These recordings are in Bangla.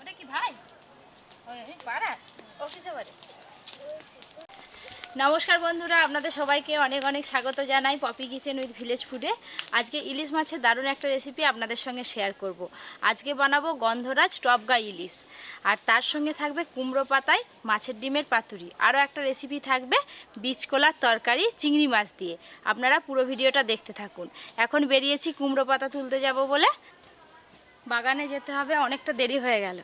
ওটা কি ভাই পাড়া অফিসে বাড়ি। নমস্কার বন্ধুরা, আপনাদের সবাইকে অনেক অনেক স্বাগত জানাই পপি কিচেন উইথ ভিলেজ ফুডে। আজকে ইলিশ মাছের দারুণ একটা রেসিপি আপনাদের সঙ্গে শেয়ার করব। আজকে বানাবো গন্ধরাজ টপগা ইলিশ, আর তার সঙ্গে থাকবে কুমড়ো পাতায় মাছের ডিমের পাতুরি। আরও একটা রেসিপি থাকবে বীজকলার তরকারি চিংড়ি মাছ দিয়ে। আপনারা পুরো ভিডিওটা দেখতে থাকুন। এখন বেরিয়েছি কুমড়ো পাতা তুলতে যাব বলে। বাগানে যেতে হবে, অনেকটা দেরি হয়ে গেল।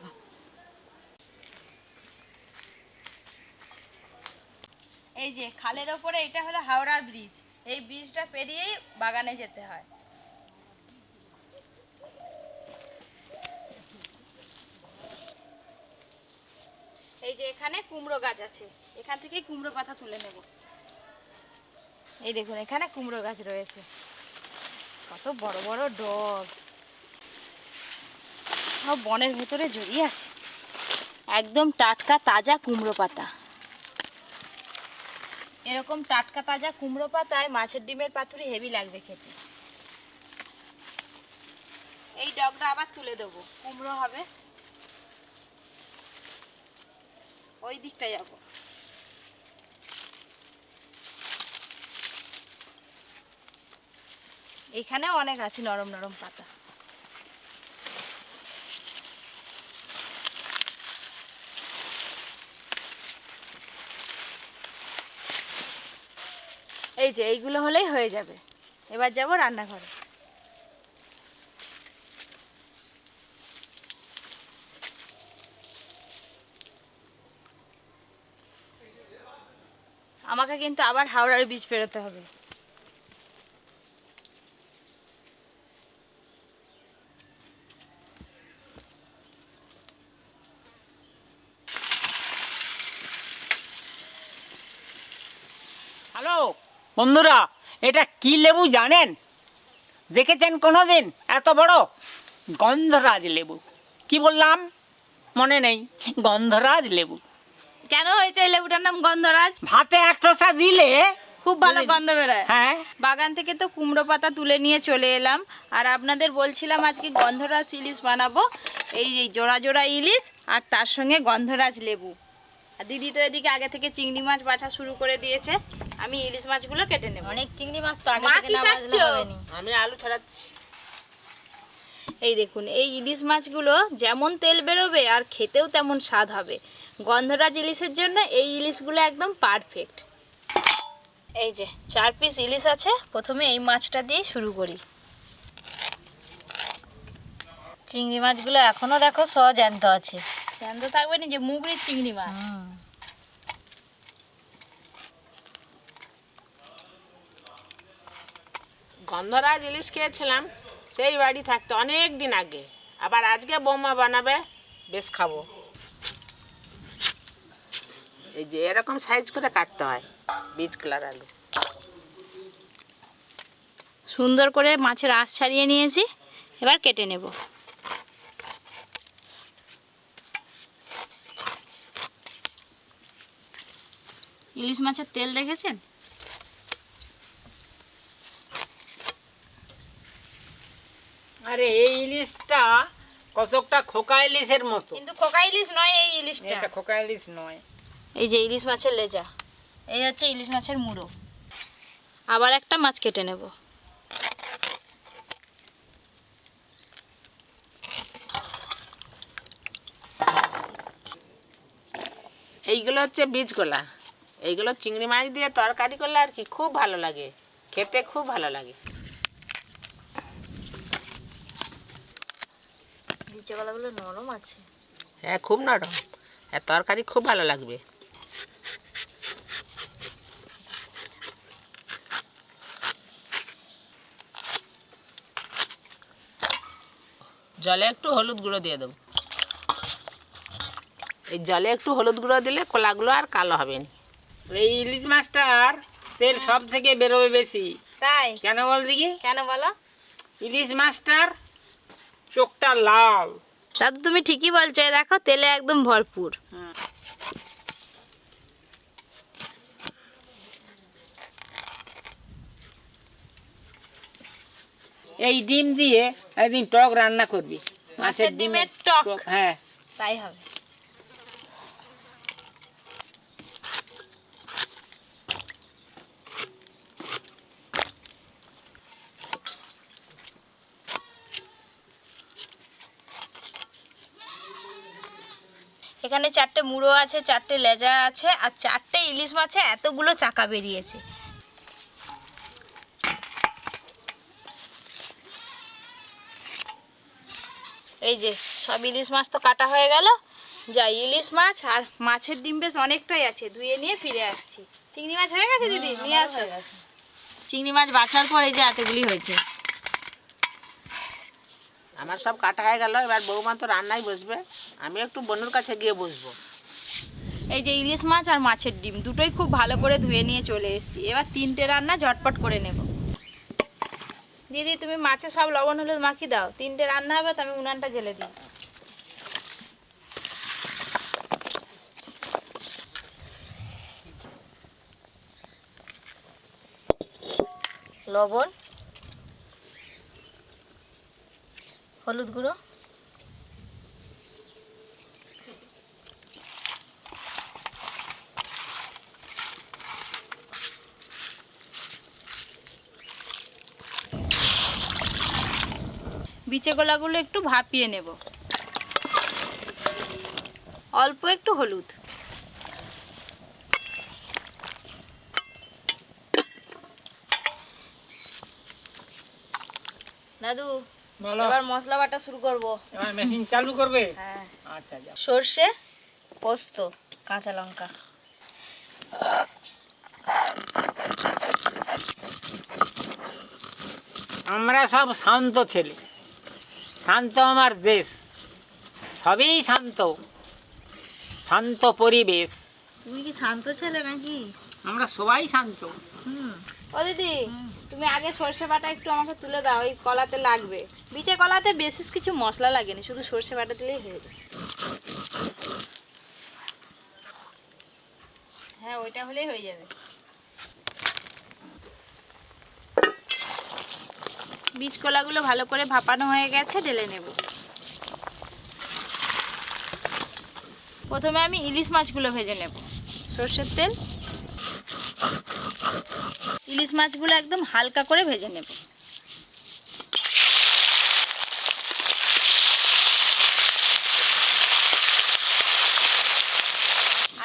এই যে খালের ওপরে এটা হলো হাওড়ার ব্রিজ, এই ব্রিজটা পেরিয়েই বাগানে যেতে হয়। এই যে এখানে কুমড়ো গাছ আছে, এখান থেকেই কুমড়ো পাতা তুলে নেব। এই দেখুন এখানে কুমড়ো গাছ রয়েছে, কত বড় বড় ডগ, সব বনের ভেতরে জড়িয়ে আছে। একদম টাটকা তাজা কুমড়ো পাতা। এরকম টাটকা তাজা কুমড়ো পাতায় মাছের ডিমের পাতুরি হেভি লাগবে খেতে। এই ডগটা আবার তুলে দেবো, কুমড়ো হবে ওই দিকটা যাব। এখানেও অনেক আছে নরম নরম পাতা। এই যে এইগুলো হলেই হয়ে যাবে। এবার যাব রান্নাঘরে। আমাকে কিন্তু আবার হাওড়ার ব্রিজ পেরোতে হবে। হ্যালো বন্ধুরা, এটা কি লেবু জানেন? দেখেছেন কোনোদিন এত বড়? গন্ধরাজ লেবু। কি বললাম মনে নেই? গন্ধরাজ লেবু। কেন হয়েছে এই লেবুটার নাম গন্ধরাজ? ভাতে এক টোসা দিলে খুব ভালো গন্ধ বেরোয়। হ্যাঁ, বাগান থেকে তো কুমড়ো পাতা তুলে নিয়ে চলে এলাম, আর আপনাদের বলছিলাম আজকে গন্ধরাজ ইলিশ বানাবো। এই জোড়া জোড়া ইলিশ আর তার সঙ্গে গন্ধরাজ লেবু। আর দিদি তো এদিকে আগে থেকে চিংড়ি মাছ বাছা শুরু করে দিয়েছে। আমি ইলিশ মাছগুলো কেটে নেব। অনেক চিংড়ি মাছ তো আগে মা থেকে কি না কাটছো? ভাজলে হবে না। আমি আলু ছাড়াচ্ছি। এই দেখুন, এই ইলিশ মাছগুলো যেমন তেল বেরোবে আর খেতেও তেমন স্বাদ হবে। গন্ধরাজ ইলিশের জন্য এই ইলিশগুলো একদম পারফেক্ট। এই যে 4 পিস ইলিশ আছে, প্রথমে এই মাছটা দিয়ে শুরু করি। চিংড়ি মাছগুলো এখনো দেখো জ্যান্ত আছে। জ্যান্ত থাকবে না, যে মুগরির চিংড়ি মাছ। গন্ধরাজ ইলিশ খেয়েছিলাম সেই বাড়ি থাকতে অনেক দিন আগে, আবার আজকে বৌমা বানাবে, বেশ খাবো। এই যে এরকম সাইজ করে কাটতে হয় বীজ কালার আলু। সুন্দর করে মাছের আঁশ ছাড়িয়ে নিয়েছি, এবার কেটে নেব। ইলিশ মাছের তেল দেখেছেন? আরে এই ইলিশটা কতকটা খোকা ইলিশের মতো। কিন্তু খোকা ইলিশ নয় এই ইলিশটা। এটা খোকা ইলিশ নয়। এই যে ইলিশ মাছের লেজা, এই হচ্ছে ইলিশ মাছের মুড়ো। আবার একটা মাছ কেটে নেব। এইগুলো হচ্ছে বীজগুলা। এইগুলো চিংড়ি মাছ দিয়ে তরকারি করলে আর কি খুব ভালো লাগে, খেতে খুব ভালো লাগে। নিচেবেলাগুলো নরম আছে। হ্যাঁ, খুব নরম। হ্যাঁ, তরকারি খুব ভালো লাগবে। জলে একটু হলুদ গুঁড়ো দিয়ে দেবো। এই জলে একটু হলুদ গুঁড়ো দিলে কলাগুলো আর কালো হবে না। এই ইলিশ মাছটার তেল সব থেকে বেরোবে বেশি। তাই? কেন বল দেখি? কেন বলো? ইলিশ মাছটার চোখটা লাল। দাদু তুমি ঠিকই বলছো, এই দেখো তেলে একদম ভরপুর। এই ডিম দিয়ে একদিন টক রান্না করবি। মাছের ডিমের টক। হ্যাঁ, তাই হবে। এখানে 4টে মুড়ো আছে, 4টে লেজা আছে, আর 4টে ইলিশ মাছে এতগুলো চাকা বেরিয়েছে। এই যে সব ইলিশ মাছ তো কাটা হয়ে গেল। যাই, ইলিশ মাছ আর মাছের ডিম বেশ অনেকটাই আছে, ধুয়ে নিয়ে ফিরে আসছি। চিংড়ি মাছ হয়ে গেছে দিদি? নিয়ে আসো। চিংড়ি মাছ বাছার পর এই যে এতগুলি হয়েছে। আমার সব কাটা হয়ে গেল, এবার বৌমা তো রান্নায় বসবে, আমি একটু বনুর কাছে গিয়ে বসবো। এই যে ইলিশ মাছ আর মাছের ডিম দুটোই খুব ভালো করে ধুয়ে নিয়ে চলে এসেছি। এবার 3টে রান্না ঝটপট করে নেব। দিদি তুমি মাছে সব লবণ হলুদ মাখিয়ে দাও, 3টে রান্না হবে, তো আমি উনানটা জ্বেলে দিই। লবণ, হলুদ গুঁড়ো, বিচে গোলাগুলো একটু ভাপিয়ে নেব। অল্প একটু হলুদ। দাদু বলো। এবার মশলা বাটা শুরু করব। এবার মেশিন চালু করবে? হ্যাঁ, আচ্ছা, যাও। সর্ষে, পোস্ত, কাঁচা লঙ্কা। আমরা সব শান্ত ছেলে, শান্ত আমার দেশ, সবই শান্ত, শান্ত পরিবেশ। তুমি কি শান্ত ছেলে নাকি? আমরা সবাই শান্ত। ও দিদি, তুমি আগে সর্ষে বাটা একটু আমাকে তুলে দাও, এই কলাতে লাগবে। বিচে কলাতে বেশি কিছু মশলা লাগেনি, শুধু সর্ষে বাটা দিলেই হয়ে যাবে। হ্যাঁ, ওইটা হলেই হয়ে যাবে। বীজ কলাগুলো ভালো করে ভাপানো হয়ে গেছে, ঢেলে নেব। প্রথমে আমি ইলিশ মাছগুলো ভেজে নেব। সর্ষের তেল, ইলিশ মাছগুলো একদম হালকা করে ভেজে নেব।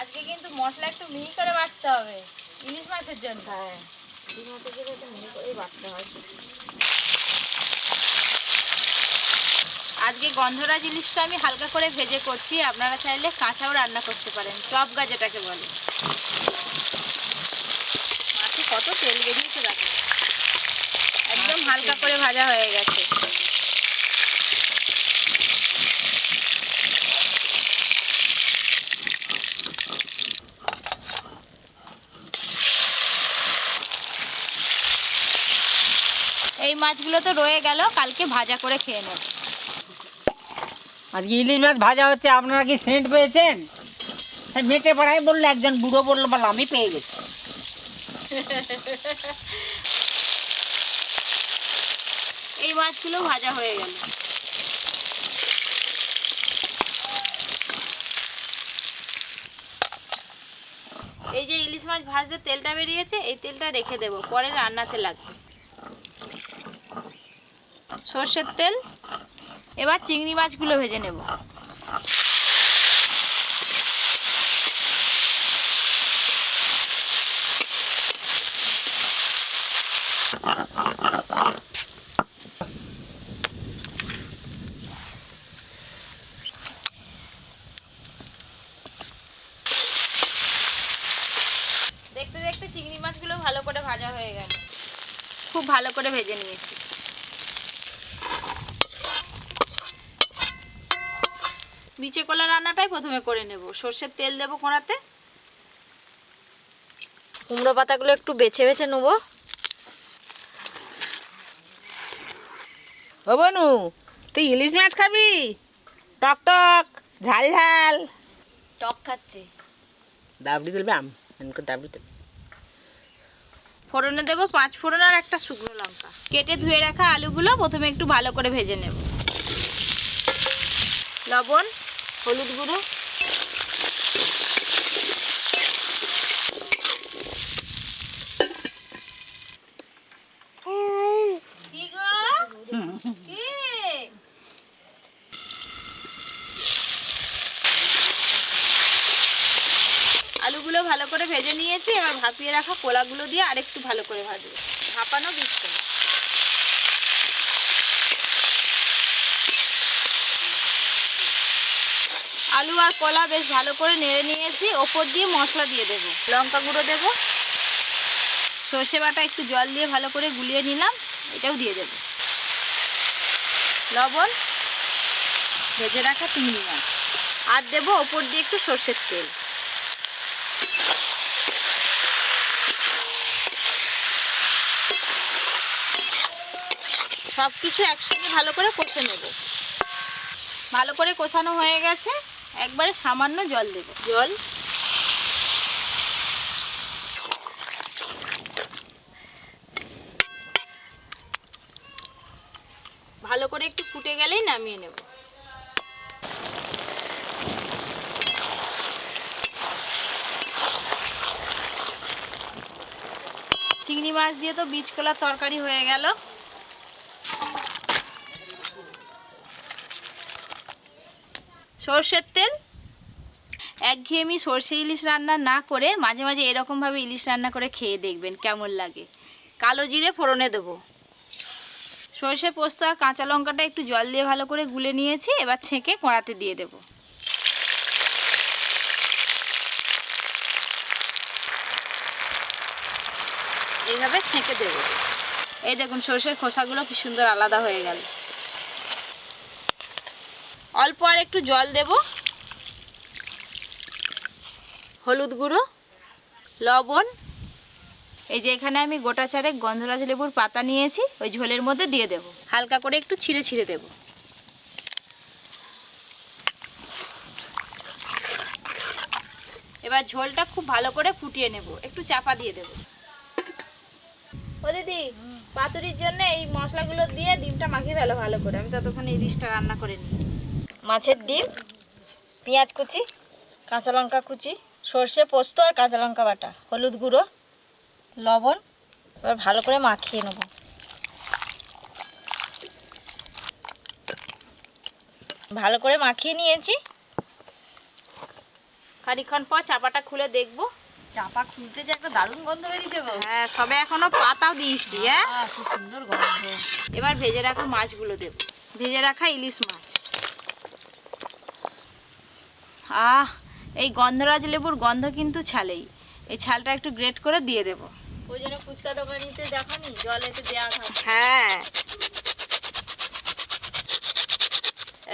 আজকে কিন্তু মশলা একটু মিহি করে বাটতে হবে ইলিশ মাছের জন্য। হ্যাঁ, ইলিশ মাছের জন্য একটু মিহি করেই বাটতে হয়। আজকে গন্ধরাজ ইলিশটা আমি হালকা করে ভেজে করছি, আপনারা চাইলে কাঁচাও রান্না করতে পারেন, টপগা যেটাকে বলে। মাছে কত তেল বেরিয়েছে দেখো, একদম হালকা করে ভাজা হয়ে গেছে। এই মাছগুলো তো রয়ে গেল, কালকে ভাজা করে খেয়ে নেব। আজকে ইলিশ মাছ ভাজা হচ্ছে, আপনারা কি সেন্ট পেয়েছেন? মেটে পাড়ায় বললো, একজন বুড়ো বললো, বলে আমি পেয়ে গেছি। এই মাছগুলো ভাজা হয়ে গেল। এই যে ইলিশ মাছ ভাজতে তেলটা বেরিয়েছে, এই তেলটা রেখে দেব, পরে রান্নাতে লাগবে। সর্ষের তেল। এবার চিংড়ি মাছগুলো ভেজে নেব। দেখতে দেখতে চিংড়ি মাছগুলো ভালো করে ভাজা হয়ে গেল, খুব ভালো করে ভেজে নিয়েছি। বিচে কলা রান্নাটাই প্রথমে করে নেব। সর্ষের তেল দেবো কড়াতে। কুমড়ো পাতাগুলো একটু বেছে বেছে নেবো। ও বনু, তুই ইলিশ মাছ খাবি? টক টক, ঝাল ঝাল। টক খাচ্ছে। দাবড়ি তুলবে, আমাকে দাবড়ি তুলবে। ফোড়নে দেবো 5 ফোড়ন আর একটা শুকনো লঙ্কা। কেটে ধুয়ে রাখা আলুগুলো প্রথমে একটু ভালো করে ভেজে নেব। লবণ, হলুদ গুঁড়ো, কি গো? কি? আলুগুলো ভালো করে ভেজে নিয়েছি, এবার ভাপিয়ে রাখা কলাগুলো দিয়ে আরেকটু ভালো করে ভাজবো। ভাপানো বীজ কলা। আলু আর কলা বেশ ভালো করে নেড়ে নিয়েছি, ওপর দিয়ে মশলা দিয়ে দেবো। লঙ্কা গুঁড়ো দেবো, সর্ষে বাটা একটু জল দিয়ে ভালো করে গুলিয়ে নিলাম, এটাও দিয়ে দেবো। লবণ, ভেজে রাখা চিংড়ি মাছ, আর দেবো ওপর দিয়ে একটু সর্ষের তেল। সব কিছু একসঙ্গে ভালো করে কষে নেব। ভালো করে কষানো হয়ে গেছে, একবারে সামান্য জল দেব। জল, ভালো করে একটু ফুটে গেলেই নামিয়ে নেব। চিংড়ি মাছ দিয়ে তো বীজ কলার তরকারি হয়ে গেল। সর্ষের তেল, একঘেয়েমি সর্ষে ইলিশ রান্না না করে মাঝে মাঝে এরকমভাবে ইলিশ রান্না করে খেয়ে দেখবেন কেমন লাগে। কালো জিরে ফোড়নে দেবো। সর্ষে, পোস্ত আর কাঁচা লঙ্কাটা একটু জল দিয়ে ভালো করে গুলে নিয়েছি, এবার ছেঁকে কড়াতে দিয়ে দেব। এইভাবে ছেঁকে দেব। এই দেখুন সর্ষের খোসাগুলো কি সুন্দর আলাদা হয়ে গেল। অল্প আর একটু জল দেব। হলুদ গুঁড়ো, লবণ, এই যে এখানে আমি গোটা চারেক গন্ধরাজ লেবুর পাতা নিয়েছি, ওই ঝোলের মধ্যে দিয়ে দেব। হালকা করে একটু ছিঁড়ে ছিঁড়ে দেব। এবার ঝোলটা খুব ভালো করে ফুটিয়ে নেব, একটু চাপা দিয়ে দেব। ও দিদি, পাতুরির জন্য এই মশলাগুলো দিয়ে ডিমটা মাখিয়ে ফেলো ভালো করে, আমি ততক্ষণ ইলিশটা রান্না করে নিই। মাছের ডিম, পেঁয়াজ কুচি, কাঁচা লঙ্কা কুচি, সর্ষে, পোস্ত আর কাঁচা লঙ্কা বাটা, হলুদ গুঁড়ো, লবণ, এবার ভালো করে মাখিয়ে নেব। ভালো করে মাখিয়ে নিয়েছি। খানিকক্ষণ পর চাপাটা খুলে দেখবো। চাপা খুলতে যে একটা দারুণ গন্ধ বেরিয়েছে গো। হ্যাঁ, সবে এখনো পাতাও দিয়েছি। হ্যাঁ, খুব সুন্দর গন্ধ। এবার ভেজে রাখা মাছগুলো দেব। ভেজে রাখা ইলিশ মাছ। এই গন্ধরাজ লেবুর গন্ধ কিন্তু ছালেই। এই ছালটা একটু গ্রেট করে দিয়ে দেব। ওই জন্য ফুচকা দোকানিতে দেখো নি জলেতে দেওয়া থাকে। হ্যাঁ,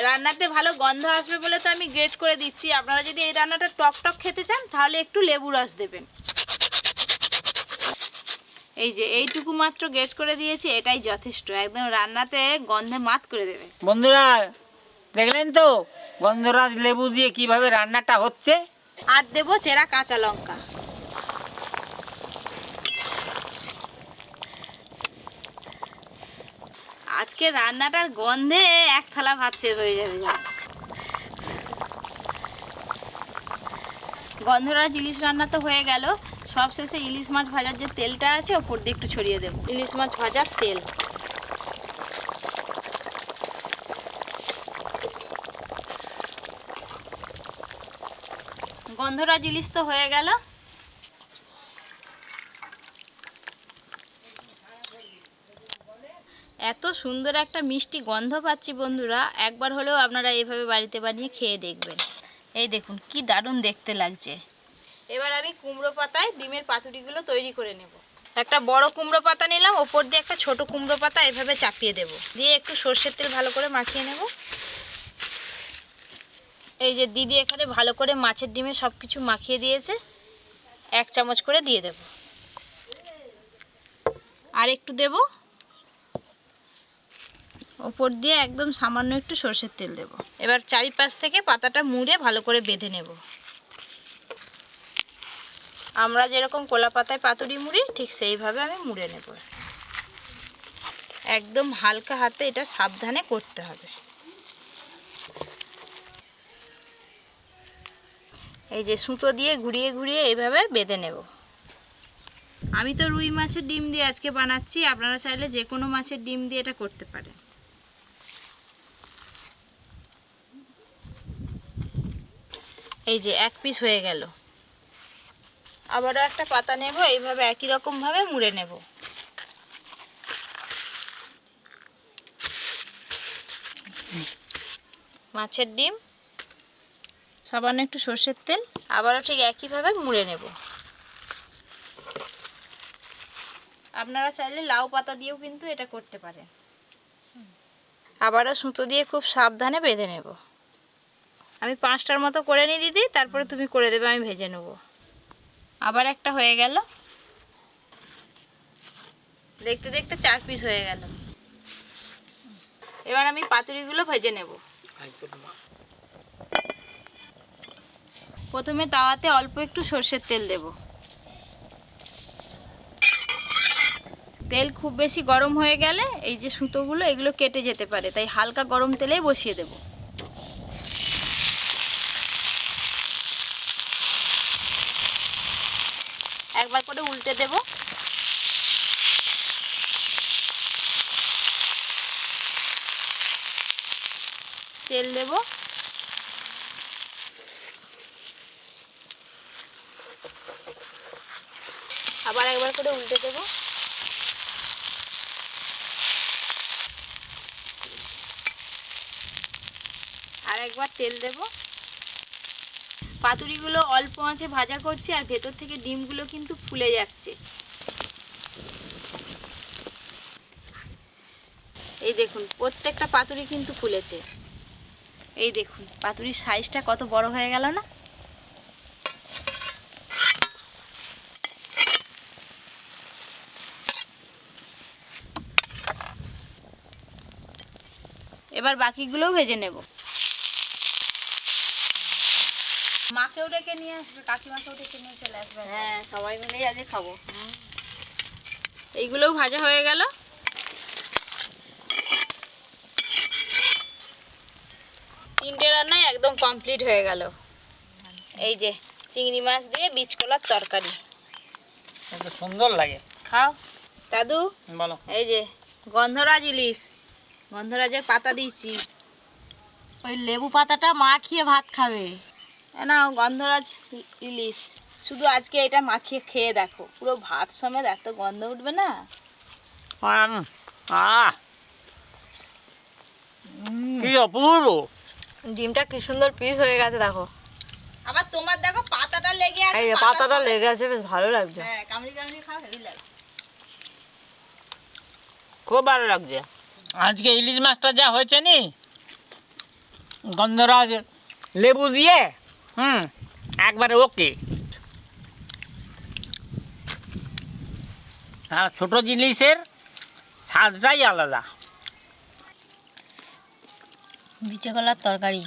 রান্নাতে ভালো গন্ধ আসবে বলে তো আমি গ্রেট করে দিচ্ছি। আপনারা যদি এই রান্নাটা টক টক খেতে চান তাহলে একটু লেবু রস দেবেন। এই যে এইটুকু মাত্র গ্রেট করে দিয়েছি, এটাই যথেষ্ট। একদম রান্নাতে গন্ধে মাত করে দেবে। বন্ধুরা দেখলেন তো গন্ধরাজ লেবু দিয়ে কিভাবে রান্নাটা হচ্ছে। আর দেবো চেরা কাঁচা লঙ্কা। আজকে রান্নাটার গন্ধে এক থালা ভাত শেষ হয়ে যাবে। গন্ধরাজ ইলিশ রান্না তো হয়ে গেল। সব শেষে ইলিশ মাছ ভাজার যে তেলটা আছে ওপর দিয়ে একটু ছড়িয়ে দেবো। ইলিশ মাছ ভাজার তেল। গন্ধরাজ ইলিশ তো হয়ে গেল। এত সুন্দর একটা মিষ্টি গন্ধ পাচ্ছি বন্ধুরা, একবার হলেও আপনারা এইভাবে বাড়িতে বানিয়ে খেয়ে দেখবেন। এই দেখুন কি দারুণ দেখতে লাগছে। এবার আমি কুমড়ো পাতায় ডিমের পাতুরিগুলো তৈরি করে নেব। একটা বড় কুমড়ো পাতা নিলাম, ওপর দিয়ে একটা ছোট কুমড়ো পাতা এভাবে চাপিয়ে দেব। দিয়ে একটু সর্ষের তেল ভালো করে মাখিয়ে নেব। এই যে দিদি এখানে ভালো করে মাছের ডিমে সব কিছু মাখিয়ে দিয়েছে, 1 চামচ করে দিয়ে দেব। আর একটু দেব। ওপর দিয়ে একদম সামান্য একটু সর্ষের তেল দেব। এবার চারিপাশ থেকে পাতাটা মুড়ে ভালো করে বেঁধে নেব। আমরা যেরকম কলা পাতায় পাতুরি মুড়ি ঠিক সেইভাবে আমি মুড়ে নেব। একদম হালকা হাতে এটা সাবধানে করতে হবে। এই যে সুতো দিয়ে ঘুরিয়ে ঘুরিয়ে এইভাবে বেঁধে নেব। আমি তো রুই মাছের ডিম দিয়ে আজকে বানাচ্ছি, আপনারা চাইলে যে কোনো মাছের ডিম দিয়ে এটা করতে পারেন। এই যে এক পিস হয়ে গেল। আবারও একটা পাতা নেব, এইভাবে একই রকম ভাবে মুড়ে নেব। মাছের ডিম, সামান্য একটু সর্ষের তেল, আবারও ঠিক একইভাবে মুড়ে নেব। আপনারা চাইলে লাউ পাতা দিয়েও কিন্তু এটা করতে পারেন। আবারও সুতো দিয়ে খুব সাবধানে বেঁধে নেব। আমি 5টার মতো করে নিই দিদি, তারপরে তুমি করে দেবে, আমি ভেজে নেব। আবার একটা হয়ে গেল। দেখতে দেখতে 4 পিস হয়ে গেল। এবার আমি পাতুরিগুলো ভেজে নেব। প্রথমে তাওয়াতে অল্প একটু সর্ষের তেল দেব। তেল খুব বেশি গরম হয়ে গেলে এই যে সুতোগুলো এগুলো কেটে যেতে পারে, তাই হালকা গরম তেলেই বসিয়ে দেব। একবার করে উল্টে দেব। তেল দেব। আবার একবার করে উল্টে দেব। আর একবার তেল দেব। পাতুরিগুলো অল্প আঁচে ভাজা করছি, আর ভেতর থেকে ডিমগুলো কিন্তু ফুলে যাচ্ছে। এই দেখুন প্রত্যেকটা পাতুরি কিন্তু ফুলেছে। এই দেখুন পাতুরির সাইজটা কত বড় হয়ে গেল না। এবার বাকিগুলোও ভেজে নেব। মাকেও ডেকে নিয়ে আসবে, কাকিমাকেও ডেকে নিয়ে চলে আসবে। হ্যাঁ, সবাই মিলেই আজকে খাবো। এইগুলোও ভাজা হয়ে গেল। তিনটে রান্নাই একদম কমপ্লিট হয়ে গেল। এই যে চিংড়ি মাছ দিয়ে বীজ কলার তরকারি। এত সুন্দর লাগে। খাও দাদু। বলো। এই যে গন্ধরাজ ইলিশ, গন্ধরাজের পাতা দিয়েছি। ওই লেবু পাতাটা মাখিয়ে ভাত খাবে। না গন্ধরাজ ইলিশ, শুধু আজকে এটা মাখিয়ে খেয়ে দেখো, পুরো ভাত সমেত এত গন্ধ উঠবে না। কি অপূর্ব। ডিমটা কি সুন্দর পিস হয়ে গেছে দেখো। আবার তোমার দেখো পাতাটা লেগে আছে। এই যে পাতাটা লেগে আছে, বেশ ভালো লাগছে। হ্যাঁ, কামড়ি কামড়ি খাও, হেভি লাগে। খুব ভালো লাগছে। আজকে ইলিশ মাছটা যা হয়েছে নি, গন্ধরাজ লেবু দিয়ে একবারে ওকে। আর ছোট জিনিসের স্বাদটাই আলাদা। বিচে কলার তরকারি।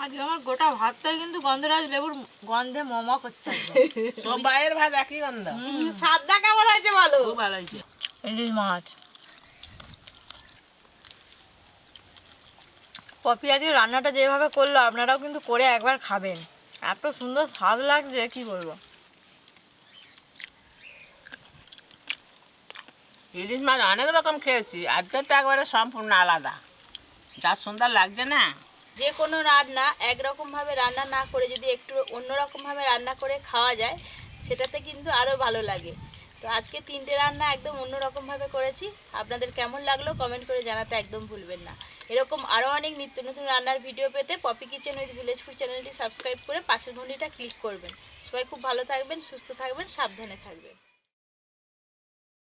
আজকে আমার গোটা ভাতটাই কিন্তু গন্ধরাজ লেবুর গন্ধে মম করছে। সব বাইরের ভাত একই গন্ধ। স্বাদটা কেমন হয়েছে বলো? খুব ভালো হয়েছে। ইলিশ মাছ। পপি আজকে রান্নাটা যেভাবে করলো আপনারাও কিন্তু করে একবার খাবেন। এত সুন্দর স্বাদ লাগছে কি বলবো। ইলিশ মাছ অনেক রকম খেয়েছি, আজকেরটা একবারে সম্পূর্ণ আলাদা। যা সুন্দর লাগছে না। যে কোনো রান্না একরকমভাবে রান্না না করে যদি একটু অন্যরকমভাবে রান্না করে খাওয়া যায়, সেটাতে কিন্তু আরও ভালো লাগে। তো আজকে 3টে রান্না একদম অন্যরকমভাবে করেছি। আপনাদের কেমন লাগলো কমেন্ট করে জানাতে একদম ভুলবেন না। এরকম আরও অনেক নিত্য নতুন রান্নার ভিডিও পেতে Popy kitchen with village food চ্যানেলটি সাবস্ক্রাইব করে পাশের ঘন্টিটা ক্লিক করবেন। সবাই খুব ভালো থাকবেন, সুস্থ থাকবেন, সাবধানে থাকবেন।